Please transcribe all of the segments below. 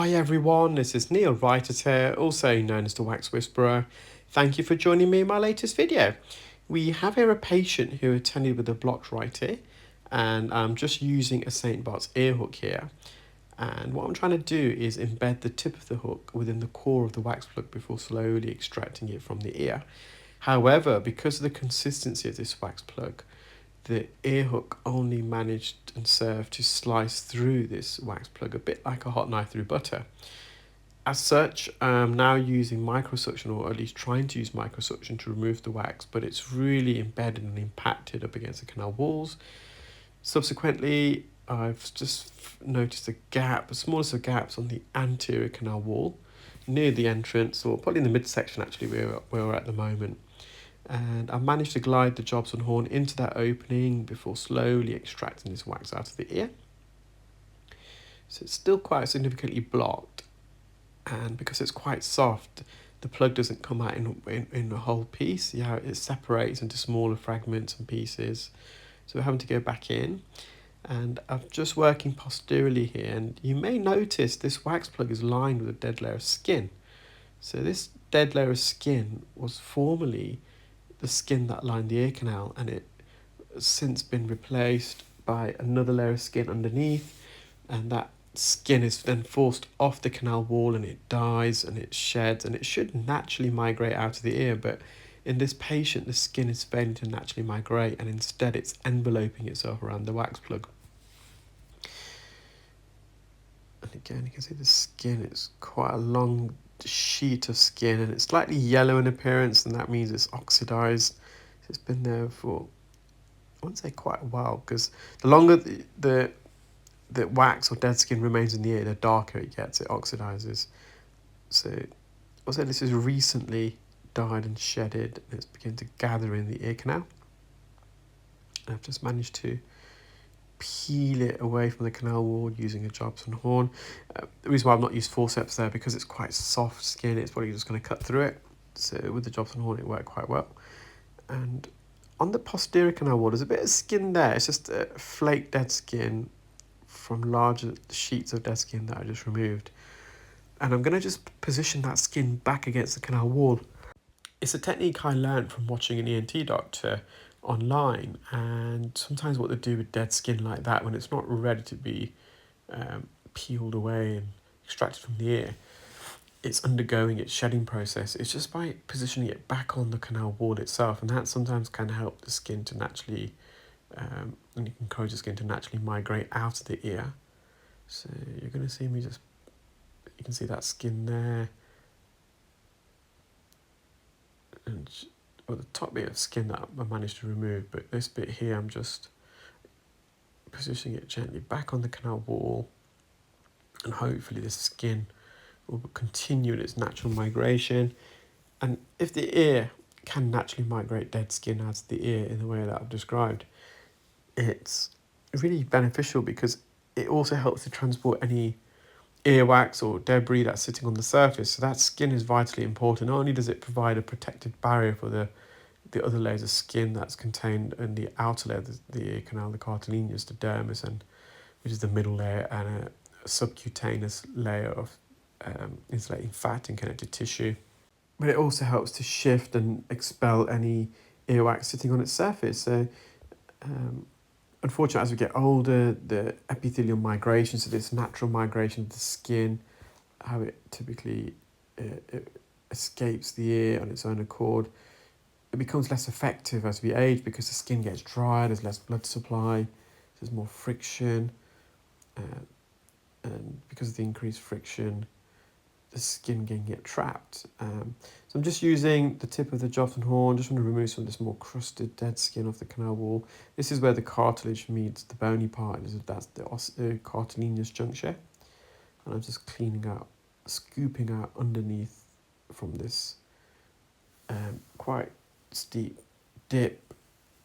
Hi everyone, this is Neel Raithatha, also known as the Wax Whisperer. Thank you for joining me in my latest video. We have here a patient who attended with a blocked right ear, and I'm just using a St. Bart's ear hook here. And what I'm trying to do is embed the tip of the hook within the core of the wax plug before slowly extracting it from the ear. However, because of the consistency of this wax plug, the ear hook only managed and served to slice through this wax plug a bit like a hot knife through butter. As such, I'm now using microsuction, or at least trying to use microsuction to remove the wax, but it's really embedded and impacted up against the canal walls. Subsequently, I've just noticed a gap, the smallest of gaps on the anterior canal wall near the entrance, or probably in the midsection actually where we're at the moment. And I managed to glide the Jobson horn into that opening before slowly extracting this wax out of the ear. So it's still quite significantly blocked, and because it's quite soft, the plug doesn't come out in a whole piece. Yeah, it separates into smaller fragments and pieces. So we're having to go back in, and I'm just working posteriorly here, and you may notice this wax plug is lined with a dead layer of skin. So this dead layer of skin was formerly the skin that lined the ear canal, and it has since been replaced by another layer of skin underneath, and that skin is then forced off the canal wall, and it dies and it sheds, and it should naturally migrate out of the ear, but in this patient the skin is failing to naturally migrate, and instead it's enveloping itself around the wax plug. And again, you can see the skin, it's quite a long sheet of skin, and it's slightly yellow in appearance, and that means it's oxidized. So it's been there for, I wouldn't say quite a while, because the longer the wax or dead skin remains in the ear, the darker it gets, it oxidizes. So I'll say this is recently dyed and shedded, and it's beginning to gather in the ear canal. And I've just managed to peel it away from the canal wall using a Jobson horn. The reason why I've not used forceps there, because it's quite soft skin, it's probably just going to cut through it. So with the Jobson horn it worked quite well. And on the posterior canal wall there's a bit of skin there. It's just a flake dead skin from larger sheets of dead skin that I just removed. And I'm going to just position that skin back against the canal wall. It's a technique I learned from watching an ENT doctor online, and sometimes what they do with dead skin like that, when it's not ready to be peeled away and extracted from the ear, it's undergoing its shedding process. It's just by positioning it back on the canal wall itself, and that sometimes can help the skin to naturally, and you can encourage the skin to naturally migrate out of the ear. So you're going to see me just, you can see that skin there, and the top bit of skin that I managed to remove, but this bit here I'm just positioning it gently back on the canal wall, and hopefully the skin will continue in its natural migration. And if the ear can naturally migrate dead skin out of the ear in the way that I've described, it's really beneficial because it also helps to transport any earwax or debris that's sitting on the surface. So that skin is vitally important. Not only does it provide a protective barrier for the other layers of skin that's contained in the outer layer of the ear canal, the cartilaginous, the dermis, and which is the middle layer, and a subcutaneous layer of insulating fat and connective tissue. But it also helps to shift and expel any earwax sitting on its surface. So unfortunately, as we get older, the epithelial migration, so this natural migration of the skin, how it typically it escapes the ear on its own accord, it becomes less effective as we age because the skin gets drier, there's less blood supply, there's more friction, and because of the increased friction, the skin can get trapped. So I'm just using the tip of the Jobson horn, just want to remove some of this more crusted dead skin off the canal wall. This is where the cartilage meets the bony part, that's the cartilaginous juncture. And I'm just cleaning out, scooping out underneath from this quite steep dip,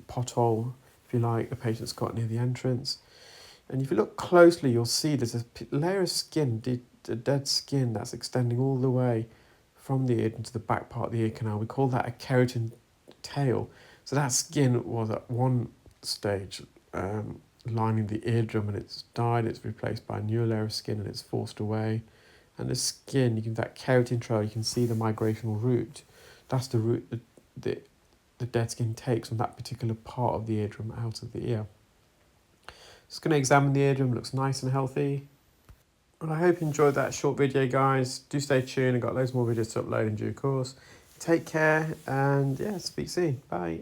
pothole, if you like, the patient's got near the entrance. And if you look closely, you'll see there's a layer of skin, the dead skin that's extending all the way from the ear into the back part of the ear canal. We call that a keratin tail. So that skin was at one stage lining the eardrum, and it's died, it's replaced by a new layer of skin, and it's forced away. And the skin, you can that keratin trail, you can see the migrational route. That's the route the dead skin takes from that particular part of the eardrum out of the ear. Just going to examine the eardrum, looks nice and healthy. And I hope you enjoyed that short video, guys. Do stay tuned, I've got loads more videos to upload in due course. Take care, and yeah, speak soon. Bye.